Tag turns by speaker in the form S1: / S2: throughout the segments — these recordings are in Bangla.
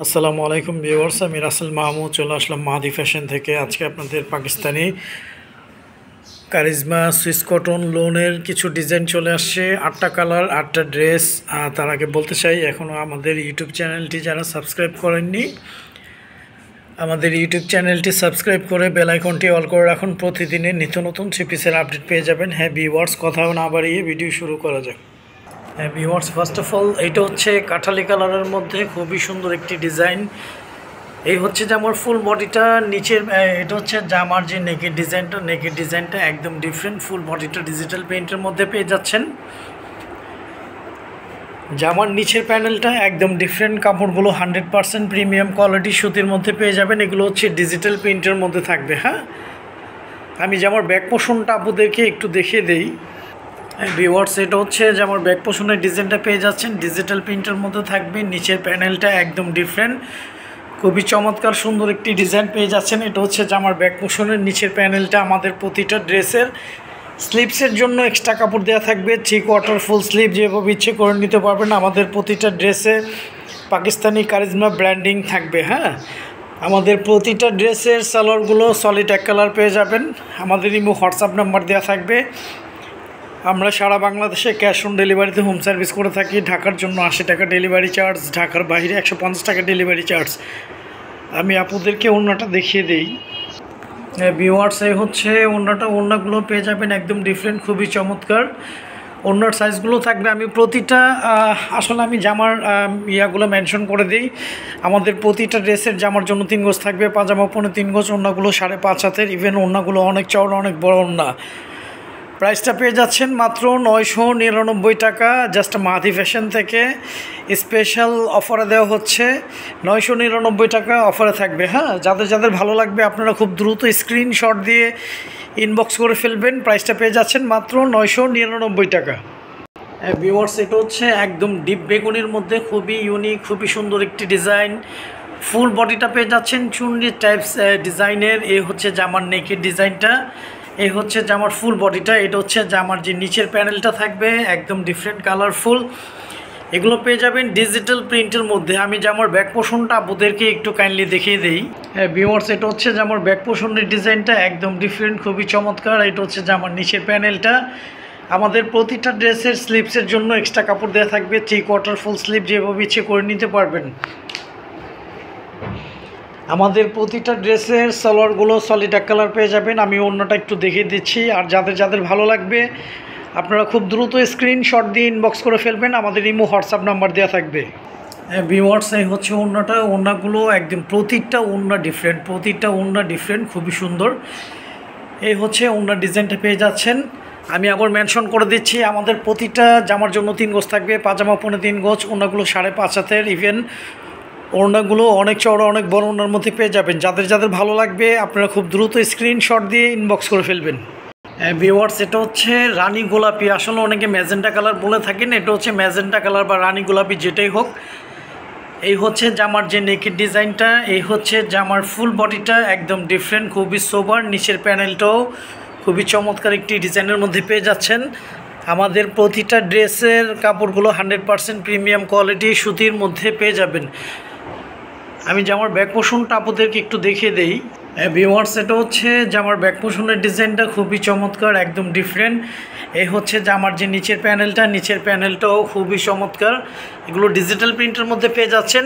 S1: আসসালামু আলাইকুম ভিউয়ার্স, আমি রাসেল মাহমুদ চলে আসলাম মাহাদি ফ্যাশন থেকে। আজকে আপনাদের পাকিস্তানি কারিজমা সুইস কটন লোনের কিছু ডিজাইন চলে আসছে, 8টা কালার 8টা ড্রেস। তার আগে বলতে চাই, এখনও আমাদের ইউটিউব চ্যানেলটি যারা সাবস্ক্রাইব করেননি, আমাদের ইউটিউব চ্যানেলটি সাবস্ক্রাইব করে বেল আইকনটি অল করে রাখুন। প্রতিদিনের নিত্য নতুন থ্রি পিসের আপডেট পেয়ে যাবেন। হ্যাঁ ভিউয়ার্স, কথাও না বাড়িয়ে ভিডিও শুরু করা যাক। হ্যাঁ ভিউয়ার্স, ফার্স্ট অফ অল এইটা হচ্ছে কাঠালি কালারের মধ্যে খুবই সুন্দর একটি ডিজাইন। এই হচ্ছে জামার ফুল বডিটা, নিচের এটা হচ্ছে জামার যে নেকের ডিজাইনটা একদম ডিফারেন্ট। ফুল বডিটা ডিজিটাল পেইন্টের মধ্যে পেয়ে যাচ্ছেন। জামার নিচের প্যানেলটা একদম ডিফারেন্ট, কাপড়গুলো 100% প্রিমিয়াম কোয়ালিটি সুতির মধ্যে পেয়ে যাবেন। এগুলো হচ্ছে ডিজিটাল প্রিন্টের মধ্যে থাকবে। হ্যাঁ, আমি জামার ব্যাক পোর্শনটা আপনাদেরকে একটু দেখিয়ে দেই। ভিউয়ার্স, এটা হচ্ছে জামার ব্যাক পোর্শনের ডিজাইনটা পেয়ে যাচ্ছেন, ডিজিটাল প্রিন্টের মধ্যে থাকবে। নিচের প্যানেলটা একদম ডিফারেন্ট, খুবই চমৎকার সুন্দর একটি ডিজাইন পেয়ে যাচ্ছেন। এটা হচ্ছে জামার ব্যাক পোর্শনের নিচের প্যানেলটা। আমাদের প্রতিটা ড্রেসের স্লিভসের জন্য এক্সট্রা কাপড় দেওয়া থাকবে, 3/4 ফুল স্লিভ যেভাবে ইচ্ছে করে নিতে পারবেন। আমাদের প্রতিটা ড্রেসে পাকিস্তানি কারিজমা ব্র্যান্ডিং থাকবে। হ্যাঁ, আমাদের প্রতিটা ড্রেসের সালোয়ারগুলো সলিড এক কালার পেয়ে যাবেন। আমাদের ইমো হোয়াটসঅ্যাপ নাম্বার দেওয়া থাকবে। আমরা সারা বাংলাদেশে ক্যাশ অন ডেলিভারিতে হোম সার্ভিস করে থাকি। ঢাকার জন্য 80 টাকা ডেলিভারি চার্জ, ঢাকার বাইরে 150 টাকা ডেলিভারি চার্জ। আমি আপনাদেরকে ওড়নাটা দেখিয়ে দিই। ভিউয়ার্স, এই হচ্ছে ওড়নাগুলো পেয়ে যাবেন একদম ডিফারেন্ট, খুবই চমৎকার। ওড়নার সাইজগুলো থাকবে, আমি প্রতিটা আসলে আমি জামার ইয়াগুলো মেনশন করে দিই। আমাদের প্রতিটা ড্রেসের জামার জন্য 3 গজ থাকবে, পাজামা 3 গজ, ওড়নাগুলো 5.5 হাতের। ইভেন ওড়নাগুলো অনেক চওড়া, অনেক বড় ওড়না। প্রাইসটা পেয়ে যাচ্ছেন মাত্র 999 টাকা, জাস্ট মাহাদি ফ্যাশন থেকে স্পেশাল অফারে দেওয়া হচ্ছে। 999 টাকা অফারে থাকবে। হ্যাঁ, যাদের ভালো লাগবে আপনারা খুব দ্রুত স্ক্রিনশট দিয়ে ইনবক্স করে ফেলবেন। প্রাইসটা পেয়ে যাচ্ছেন মাত্র 999 টাকা। ভিউয়ার্স, এটা হচ্ছে একদম ডিপ বেগুনির মধ্যে খুবই ইউনিক, খুবই সুন্দর একটি ডিজাইন। ফুল বডিটা পেয়ে যাচ্ছেন চুনরি টাইপস ডিজাইনের। এই হচ্ছে জামার নেকের ডিজাইনটা, এই হচ্ছে জামার ফুল বডিটা। এটা হচ্ছে জামার যে নিচের প্যানেলটা থাকবে একদম ডিফারেন্ট কালারফুল। এগুলো পেয়ে যাবেন ডিজিটাল প্রিন্টের মধ্যে। আমি জামার ব্যাক পোর্শনটা আপনাদেরকে একটু কাইন্ডলি দেখিয়ে দিই। হ্যাঁ ভিউয়ার্স, এটা হচ্ছে জামার ব্যাক পোর্শনের ডিজাইনটা একদম ডিফারেন্ট, খুবই চমৎকার। এটা হচ্ছে জামার নিচের প্যানেলটা। আমাদের প্রতিটা ড্রেসের স্লিভসের জন্য এক্সট্রা কাপড় দেওয়া থাকবে, 3/4 ফুল স্লিভ যেভাবে ইচ্ছে করে নিতে পারবেন। আমাদের প্রতিটা ড্রেসের সালোয়ারগুলো সলিড এক কালার পেয়ে যাবেন। আমি অন্যটা একটু দেখিয়ে দিচ্ছি। আর যাদের ভালো লাগবে আপনারা খুব দ্রুত স্ক্রিনশট দিয়ে ইনবক্স করে ফেলবেন। আমাদের ইমো হোয়াটসঅ্যাপ নাম্বার দেওয়া থাকবে। ভিউয়ার্স, এই হচ্ছে ওড়নাগুলো একদম প্রতিটা ওড়না ডিফারেন্ট, খুবই সুন্দর। এই হচ্ছে ওড়নার ডিজাইনটা পেয়ে যাচ্ছেন। আমি আবার মেনশন করে দিচ্ছি, আমাদের প্রতিটা জামার জন্য 3 গজ থাকবে, পাজামা 3.5 গজ, ওড়নাগুলো 5.5 হাতের। ইভেন ওড়নাগুলো অনেক চওড়া, অনেক বড় ওড়নার মধ্যে পেয়ে যাবেন। যাদের ভালো লাগবে আপনারা খুব দ্রুত স্ক্রিনশট দিয়ে ইনবক্স করে ফেলবেন। ভিউয়ার্স, এটা হচ্ছে রানী গোলাপি, আসলে অনেকে ম্যাজেন্টা কালার বলে থাকেন, এটা হচ্ছে ম্যাজেন্টা কালার বা রানী গোলাপি যেটাই হোক। এই হচ্ছে জামার যে নেকের ডিজাইনটা, এই হচ্ছে জামার ফুল বডিটা একদম ডিফারেন্ট, খুবই সোবার। নিচের প্যানেলটাও খুবই চমৎকার একটি ডিজাইনের মধ্যে পেয়ে যাচ্ছেন। আমাদের প্রতিটা ড্রেসের কাপড়গুলো 100% প্রিমিয়াম কোয়ালিটি সুতির মধ্যে পেয়ে যাবেন। আমি জামার ব্যাক পোর্শনটা আপনাদেরকে একটু দেখিয়ে দেই। ভিউয়ার্স, এটা হচ্ছে জামার ব্যাক পোর্শনের ডিজাইনটা খুবই চমৎকার, একদম ডিফারেন্ট। এই হচ্ছে জামার যে নিচের প্যানেলটাও খুবই চমৎকার। এগুলো ডিজিটাল প্রিন্টের মধ্যে পেয়ে যাচ্ছেন।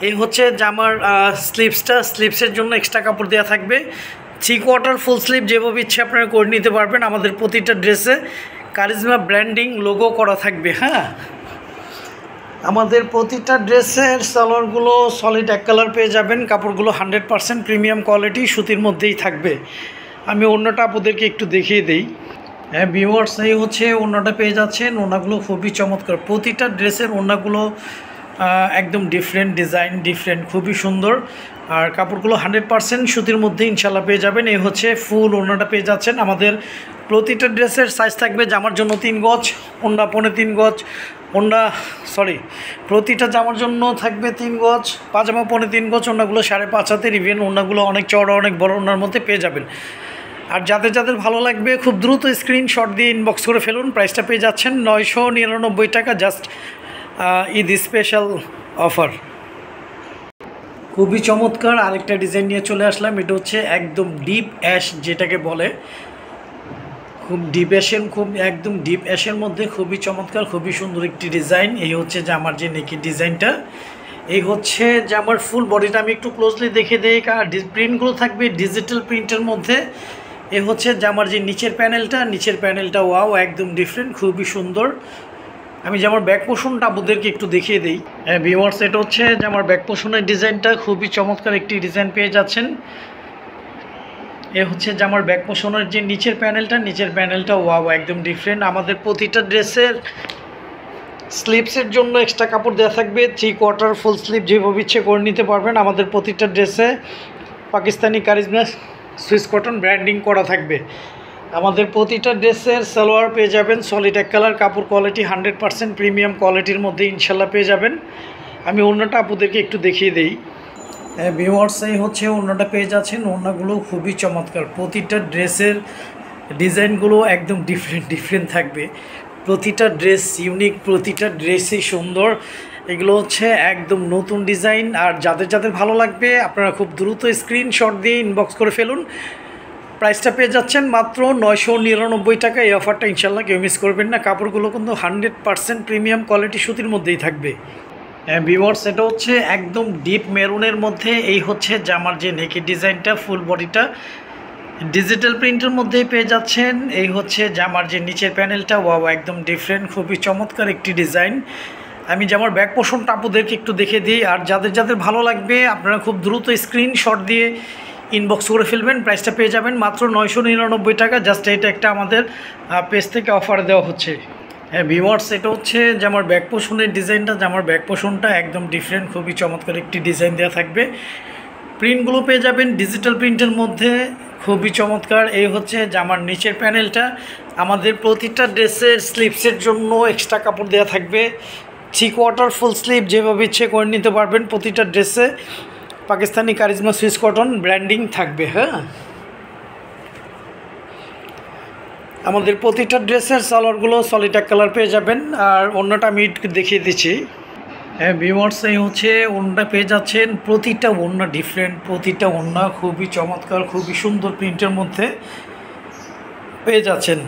S1: এই হচ্ছে জামার স্লিভসের জন্য এক্সট্রা কাপড় দেওয়া থাকবে, 3/4 ফুল স্লিভ যেভাবে ইচ্ছে আপনারা করে নিতে পারবেন। আমাদের প্রতিটা ড্রেসে কারিজমা ব্র্যান্ডিং লোগো করা থাকবে। হ্যাঁ, আমাদের প্রতিটা ড্রেসের সালোয়ারগুলো সলিড এক কালার পেয়ে যাবেন। কাপড়গুলো 100% প্রিমিয়াম কোয়ালিটি সুতির মধ্যেই থাকবে। আমি অন্যটা আপনাদেরকে একটু দেখিয়ে দিই। হ্যাঁ ভিউয়ার্স, এই হচ্ছে ওড়নাটা পেয়ে যাচ্ছেন। ওড়নাগুলো খুবই চমৎকার, প্রতিটা ড্রেসের ওড়নাগুলো একদম ডিফারেন্ট ডিজাইন, খুবই সুন্দর। আর কাপড়গুলো 100% সুতির মধ্যে ইনশাল্লাহ পেয়ে যাবেন। এই হচ্ছে ফুল ওড়নাটা পেয়ে যাচ্ছেন। আমাদের প্রতিটা ড্রেসের সাইজ থাকবে, জামার জন্য 3 গজ, ওড়না 3.5 গজ, প্রতিটা জামার জন্য থাকবে 3 গজ, পাজামা 3.5 গজ, ওড়নাগুলো 5.5 হাতের। ইভেন ওড়নাগুলো অনেক চওড়া, অনেক বড় ওড়নার মধ্যে পেয়ে যাবেন। আর যাদের ভালো লাগবে খুব দ্রুত স্ক্রিনশট দিয়ে ইনবক্স করে ফেলুন। প্রাইসটা পেয়ে যাচ্ছেন 999 টাকা, জাস্ট ঈদ স্পেশাল অফার। খুবই চমৎকার আরেকটা ডিজাইন নিয়ে চলে আসলাম। এটা হচ্ছে একদম ডিপ অ্যাশ যেটাকে বলে, খুব ডিপ অ্যাশের, খুব একদম ডিপ অ্যাশের মধ্যে খুবই চমৎকার খুবই সুন্দর একটি ডিজাইন। এই হচ্ছে যে আমার যে নেকি ডিজাইনটা, এই হচ্ছে যে আমার ফুল বডিটা আমি একটু ক্লোজলি দেখে দিই। আর প্রিন্টগুলো থাকবে ডিজিটাল প্রিন্টের মধ্যে। এই হচ্ছে যে আমার যে নিচের প্যানেলটা ওয়াও একদম ডিফারেন্ট, খুবই সুন্দর। আমি যে আমার ব্যাক পোর্শনটা আপনাদেরকে একটু দেখিয়ে দিই। ভিউয়ার্স, এটা হচ্ছে যে আমার ব্যাক পোর্শনের ডিজাইনটা, খুবই চমৎকার একটি ডিজাইন পেয়ে যাচ্ছেন। এ হচ্ছে যে আমার ব্যাক পোর্শনের যে নিচের প্যানেলটা ওয়াও একদম ডিফারেন্ট। আমাদের প্রতিটা ড্রেসের স্লিপসের জন্য এক্সট্রা কাপড় দেওয়া থাকবে, 3/4 ফুল স্লিপ যেভাবে ইচ্ছে করে নিতে পারবেন। আমাদের প্রতিটা ড্রেসে Pakistani charisma Swiss cotton branding করা থাকবে। আমাদের প্রতিটা ড্রেসের সালোয়ার পেয়ে যাবেন সলিড এক কালার, কাপড় কোয়ালিটি 100% প্রিমিয়াম কোয়ালিটির মধ্যে ইনশাল্লাহ পেয়ে যাবেন। আমি ওড়নাটা আপনাদেরকে একটু দেখিয়ে দিই। ভিউয়ার্স, এই হচ্ছে ওড়নাটা পেয়ে যাচ্ছেন। ওড়নাগুলো খুবই চমৎকার, প্রতিটা ড্রেসের ডিজাইনগুলো একদম ডিফারেন্ট থাকবে। প্রতিটা ড্রেস ইউনিক, প্রতিটা ড্রেসই সুন্দর। এগুলো হচ্ছে একদম নতুন ডিজাইন। আর যাদের ভালো লাগবে আপনারা খুব দ্রুত স্ক্রিনশট দিয়ে ইনবক্স করে ফেলুন। প্রাইসটা পেয়ে যাচ্ছেন মাত্র 999 টাকা। এই অফারটা ইনশাল্লাহ কেউ মিস করবেন না। কাপড়গুলো কিন্তু 100% প্রিমিয়াম কোয়ালিটি সুতির মধ্যেই থাকবে। ভিউয়ার্স, এটা হচ্ছে একদম ডিপ মেরুনের মধ্যে। এই হচ্ছে যে আমার যে নেকের ডিজাইনটা, ফুল বডিটা ডিজিটাল প্রিন্টের মধ্যেই পেয়ে যাচ্ছেন। এই হচ্ছে যে আমার যে নিচের প্যানেলটা ওয়াও একদম ডিফারেন্ট, খুবই চমৎকার একটি ডিজাইন। আমি যে আমার ব্যাক পোর্শনটা আপনাদেরকে একটু দেখে দিই। আর যাদের ভালো লাগবে আপনারা খুব দ্রুত স্ক্রিনশট দিয়ে ইনবক্স করে ফেলবেন। প্রাইসটা পেয়ে যাবেন মাত্র 999 টাকা। জাস্ট এটা একটা আমাদের পেজ থেকে অফার দেওয়া হচ্ছে। ভিউয়ার্স, এটা হচ্ছে যে আমার ব্যাক পোর্শনের ডিজাইনটা, যে আমার ব্যাক পোর্শনটা একদম ডিফারেন্ট, খুবই চমৎকার একটি ডিজাইন দেওয়া থাকবে। প্রিন্টগুলো পেয়ে যাবেন ডিজিটাল প্রিন্টের মধ্যে, খুবই চমৎকার। এই হচ্ছে যে আমার নিচের প্যানেলটা। আমাদের প্রতিটা ড্রেসের স্লিপসের জন্য এক্সট্রা কাপড় দেওয়া থাকবে, 3/4 ফুল স্লিভ যেভাবে ইচ্ছে করে নিতে পারবেন। প্রতিটা ড্রেসে Pakistani charisma Swiss cotton branding থাকবে। আমাদের প্রতিটা ড্রেসের সালোয়ারগুলো সলিড এক কালার পেয়ে যাবেন। আর অন্যটা আমি দেখিয়ে দিচ্ছি। ভিউয়ার্স, এই হচ্ছে ওড়নাটা পেয়ে যাচ্ছেন। প্রতিটা ওড়না ডিফারেন্ট, প্রতিটা ওড়না খুবই চমৎকার, খুবই সুন্দর প্রিন্টের মধ্যে পেয়ে যাচ্ছেন।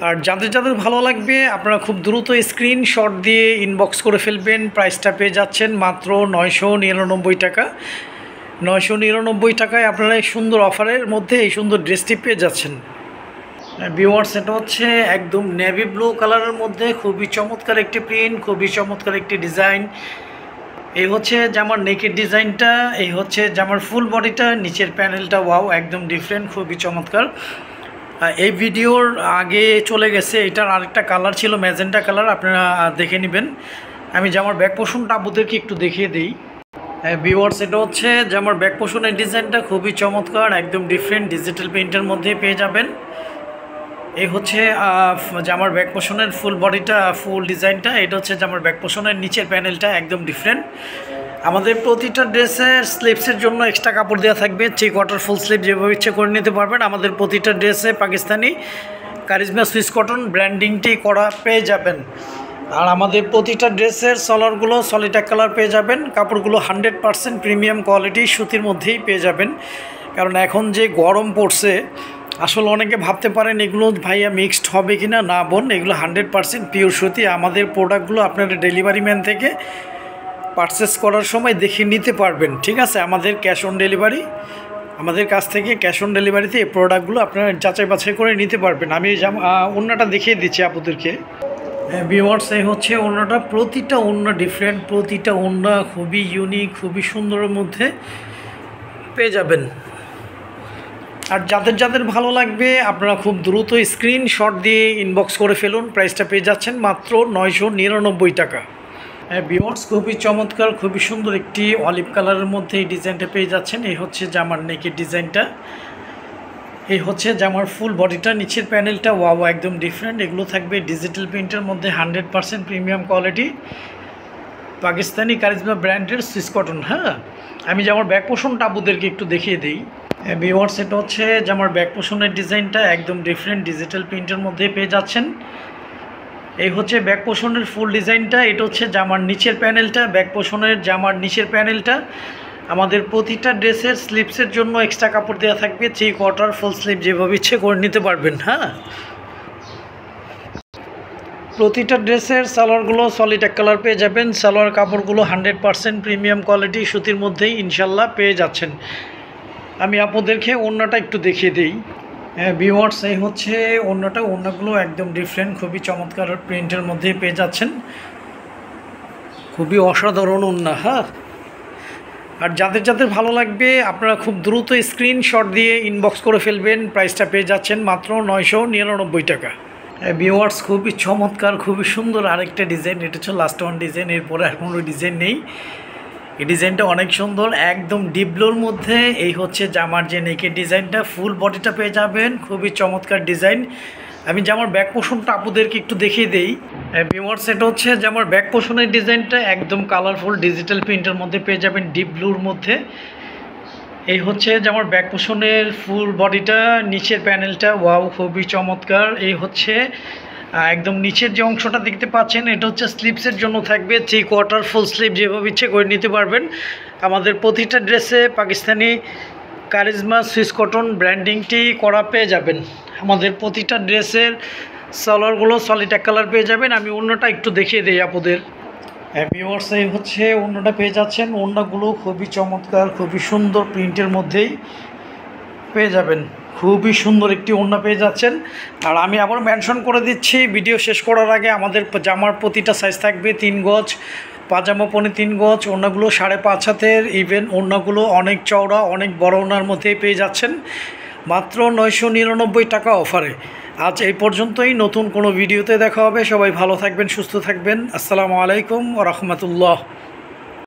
S1: আর যাদের ভালো লাগবে আপনারা খুব দ্রুত স্ক্রিনশট দিয়ে ইনবক্স করে ফেলবেন। প্রাইসটা পেয়ে যাচ্ছেন মাত্র 999 টাকা। 999 টাকায় আপনারা এই সুন্দর অফারের মধ্যে এই সুন্দর ড্রেসটি পেয়ে যাচ্ছেন। ভিউয়ার্স, এটা হচ্ছে একদম নেভি ব্লু কালারের মধ্যে খুবই চমৎকার একটি প্রিন্ট, খুবই চমৎকার একটি ডিজাইন। এই হচ্ছে জামার নেকের ডিজাইনটা, এই হচ্ছে জামার ফুল বডিটা, নিচের প্যানেলটা ওয়াও একদম ডিফারেন্ট, খুবই চমৎকার। এই ভিডিওর আগে চলে গেছে, এটার আরেকটা কালার ছিল ম্যাজেন্টা কালার, আপনারা দেখে নেবেন। আমি জামার ব্যাক পোর্শনটা আপনাদেরকে একটু দেখিয়ে দিই। ভিউয়ার্স, এটা হচ্ছে জামার ব্যাক পোর্শনের ডিজাইনটা খুবই চমৎকার, একদম ডিফারেন্ট ডিজিটাল প্রিন্টের মধ্যে পেয়ে যাবেন। এই হচ্ছে জামার ব্যাক পোর্শনের ফুল বডিটা, ফুল ডিজাইনটা। এটা হচ্ছে জামার ব্যাক পোর্শনের নিচের প্যানেলটা একদম ডিফারেন্ট। আমাদের প্রতিটা ড্রেসের স্লিপসের জন্য এক্সট্রা কাপড় দেওয়া থাকবে, 3/4 ফুল স্লিপ যেভাবে ইচ্ছে করে নিতে পারবেন। আমাদের প্রতিটা ড্রেসে পাকিস্তানি কারিজমা সুইস কটন ব্র্যান্ডিংটি করা পেয়ে যাবেন। আর আমাদের প্রতিটা ড্রেসের সালোয়ারগুলো সলিড এক কালার পেয়ে যাবেন। কাপড়গুলো 100% প্রিমিয়াম কোয়ালিটি সুতির মধ্যেই পেয়ে যাবেন। কারণ এখন যে গরম পড়ছে, আসলে অনেকে ভাবতে পারেন এগুলো ভাইয়া মিক্সড হবে কি না, না বোন, এগুলো 100% পিওর সুতি। আমাদের প্রোডাক্টগুলো আপনারা ডেলিভারি ম্যান থেকে পারচেস করার সময় দেখে নিতে পারবেন, ঠিক আছে? আমাদের ক্যাশ অন ডেলিভারি, আমাদের কাছ থেকে ক্যাশ অন ডেলিভারিতে এই প্রোডাক্টগুলো আপনারা যাচাই বাছাই করে নিতে পারবেন। আমি ওড়নাটা দেখিয়ে দিচ্ছি আপনাদেরকে। ভিউয়ার্স, এই হচ্ছে ওড়নাটা, প্রতিটা ওড়না ডিফারেন্ট, প্রতিটা ওড়না খুবই ইউনিক, খুবই সুন্দরের মধ্যে পেয়ে যাবেন। আর যাদের ভালো লাগবে আপনারা খুব দ্রুত স্ক্রিনশট দিয়ে ইনবক্স করে ফেলুন। প্রাইসটা পেয়ে যাচ্ছেন মাত্র 999 টাকা। ভিউয়ার্স, খুবই চমৎকার, খুবই সুন্দর একটি অলিভ কালারের মধ্যে এই ডিজাইনটা পেয়ে যাচ্ছেন। এই হচ্ছে জামার নেকের ডিজাইনটা, এই হচ্ছে জামার ফুল বডিটা, নিচের প্যানেলটা ওয়াও একদম ডিফারেন্ট। এগুলো থাকবে ডিজিটাল প্রিন্টের মধ্যে 100% প্রিমিয়াম কোয়ালিটি পাকিস্তানি কারিজমা ব্র্যান্ডের সুইস কটন। আমি জামার ব্যাক পোর্শনটা আপনাদেরকে একটু দেখিয়ে দিই। ভিউয়ার্স, এটা হচ্ছে জামার ব্যাক পোর্শনের ডিজাইনটা একদম ডিফারেন্ট ডিজিটাল প্রিন্টের মধ্যে পেয়ে যাচ্ছেন। এই হচ্ছে ব্যাক পোর্শনের ফুল ডিজাইনটা। এটা হচ্ছে জামার নিচের প্যানেলটা, ব্যাক পোর্শনের জামার নিচের প্যানেলটা। আমাদের প্রতিটা ড্রেসের স্লিপসের জন্য এক্সট্রা কাপড় দেওয়া থাকবে, 3/4 ফুল স্লিপ যেভাবে ইচ্ছে করে নিতে পারবেন। হ্যাঁ, প্রতিটা ড্রেসের সালোয়ারগুলো সলিড এক কালার পেয়ে যাবেন। সালোয়ার কাপড়গুলো 100% প্রিমিয়াম কোয়ালিটি সুতির মধ্যেই ইনশাল্লাহ পেয়ে যাচ্ছেন। আমি আপনাদেরকে ওড়নাটা একটু দেখিয়ে দিই। ভিউয়ার্স, এই হচ্ছে ওড়নাটা। ওড়নাগুলো একদম ডিফারেন্ট, খুবই চমৎকার প্রিন্টের মধ্যে পেয়ে যাচ্ছেন। খুবই অসাধারণ ওড়না। হ্যাঁ, আর যাদের যাদের ভালো লাগবে আপনারা খুব দ্রুত স্ক্রিনশট দিয়ে ইনবক্স করে ফেলবেন। প্রাইসটা পেয়ে যাচ্ছেন মাত্র 999 টাকা। ভিউয়ার্স, খুবই চমৎকার, খুবই সুন্দর আরেকটা ডিজাইন। এটা হচ্ছে লাস্ট ওয়ান ডিজাইন, এরপরে আর কোনো ডিজাইন নেই। এই ডিজাইনটা অনেক সুন্দর, একদম ডিপ ব্লুর মধ্যে। এই হচ্ছে জামার যে নেকের ডিজাইনটা, ফুল বডিটা পেয়ে যাবেন, খুবই চমৎকার ডিজাইন। আমি জামার ব্যাক পোর্শনটা আপুদেরকে একটু দেখিয়ে দিই। ভিউয়ার্স, এটা হচ্ছে জামার ব্যাক পোর্শনের ডিজাইনটা, একদম কালারফুল ডিজিটাল প্রিন্টের মধ্যে পেয়ে যাবেন, ডিপ ব্লুর মধ্যে। এই হচ্ছে জামার ব্যাক পোর্শনের ফুল বডিটা, নিচের প্যানেলটা ওয়াও খুবই চমৎকার। এই হচ্ছে একদম নিচের যে অংশটা দেখতে পাচ্ছেন, এটা হচ্ছে স্লিপসের জন্য থাকবে, 3/4 ফুল স্লিপ যেভাবে ইচ্ছে করে নিতে পারবেন। আমাদের প্রতিটা ড্রেসে পাকিস্তানি কারিজমা সুইস কটন ব্র্যান্ডিংটি করা পেয়ে যাবেন। আমাদের প্রতিটা ড্রেসের সালোয়ারগুলো সলিড এক কালার পেয়ে যাবেন। আমি অন্যটা একটু দেখিয়ে দিই আপনাদের। ভিউয়ার্স, এই হচ্ছে ওড়নাটা পেয়ে যাচ্ছেন। ওড়নাগুলো খুবই চমৎকার, খুবই সুন্দর প্রিন্টের মধ্যেই পেয়ে যাবেন। খুবই সুন্দর একটি ওড়না পেয়ে যাচ্ছেন। আর আমি আবার মেনশন করে দিচ্ছি ভিডিও শেষ করার আগে, আমাদের জামার প্রতিটা সাইজ থাকবে 3 গজ, পাজামা 3 গজ, ওড়নাগুলো 5.5 হাতের। ইভেন ওড়নাগুলো অনেক চওড়া, অনেক বড় ওড়নার মধ্যেই পেয়ে যাচ্ছেন মাত্র 999 টাকা অফারে। আজ এই পর্যন্তই, নতুন কোনো ভিডিওতে দেখা হবে। সবাই ভালো থাকবেন, সুস্থ থাকবেন। আসসালামু আলাইকুম ওয়া রাহমাতুল্লাহ।